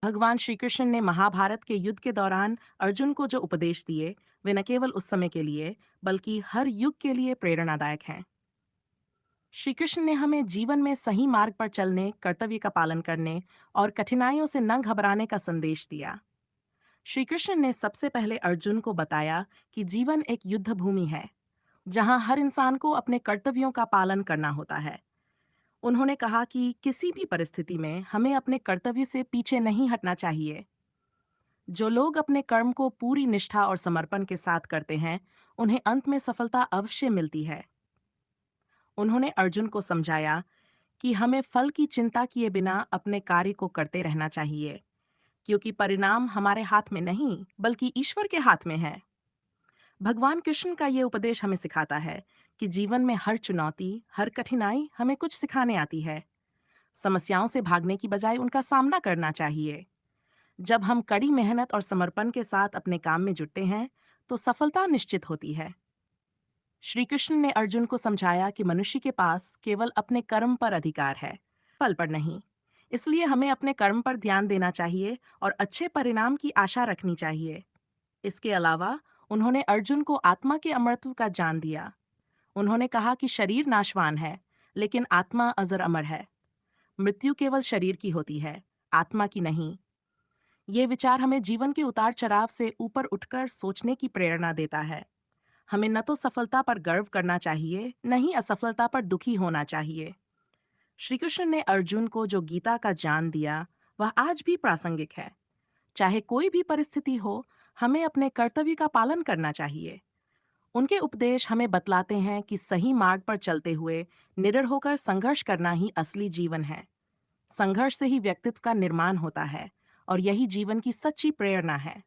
भगवान श्री कृष्ण ने महाभारत के युद्ध के दौरान अर्जुन को जो उपदेश दिए, वे न केवल उस समय के लिए बल्कि हर युग के लिए प्रेरणादायक हैं। श्री कृष्ण ने हमें जीवन में सही मार्ग पर चलने, कर्तव्य का पालन करने और कठिनाइयों से न घबराने का संदेश दिया। श्री कृष्ण ने सबसे पहले अर्जुन को बताया कि जीवन एक युद्ध भूमि है, जहां हर इंसान को अपने कर्तव्यों का पालन करना होता है। उन्होंने कहा कि किसी भी परिस्थिति में हमें अपने कर्तव्य से पीछे नहीं हटना चाहिए। जो लोग अपने कर्म को पूरी निष्ठा और समर्पण के साथ करते हैं, उन्हें अंत में सफलता अवश्य मिलती है। उन्होंने अर्जुन को समझाया कि हमें फल की चिंता किए बिना अपने कार्य को करते रहना चाहिए, क्योंकि परिणाम हमारे हाथ में नहीं, बल्कि ईश्वर के हाथ में है। भगवान कृष्ण का ये उपदेश हमें सिखाता है कि जीवन में हर चुनौती, हर कठिनाई हमें कुछ सिखाने आती है। समस्याओं से भागने की बजाय उनका सामना करना चाहिए। जब हम कड़ी मेहनत और समर्पण के साथ अपने काम में जुटते हैं, तो सफलता निश्चित होती है। श्री कृष्ण ने अर्जुन को समझाया कि मनुष्य के पास केवल अपने कर्म पर अधिकार है, फल पर नहीं। इसलिए हमें अपने कर्म पर ध्यान देना चाहिए और अच्छे परिणाम की आशा रखनी चाहिए। इसके अलावा उन्होंने अर्जुन को आत्मा के अमरत्व का ज्ञान दिया। उन्होंने कहा कि शरीर नाशवान है, लेकिन आत्मा अजर अमर है। मृत्यु केवल शरीर की होती है, आत्मा की नहीं। ये विचार हमें जीवन के उतार चढ़ाव से ऊपर उठकर सोचने की प्रेरणा देता है। हमें न तो सफलता पर गर्व करना चाहिए, न ही असफलता पर दुखी होना चाहिए। श्री कृष्ण ने अर्जुन को जो गीता का ज्ञान दिया, वह आज भी प्रासंगिक है। चाहे कोई भी परिस्थिति हो, हमें अपने कर्तव्य का पालन करना चाहिए। उनके उपदेश हमें बतलाते हैं कि सही मार्ग पर चलते हुए निडर होकर संघर्ष करना ही असली जीवन है। संघर्ष से ही व्यक्तित्व का निर्माण होता है, और यही जीवन की सच्ची प्रेरणा है।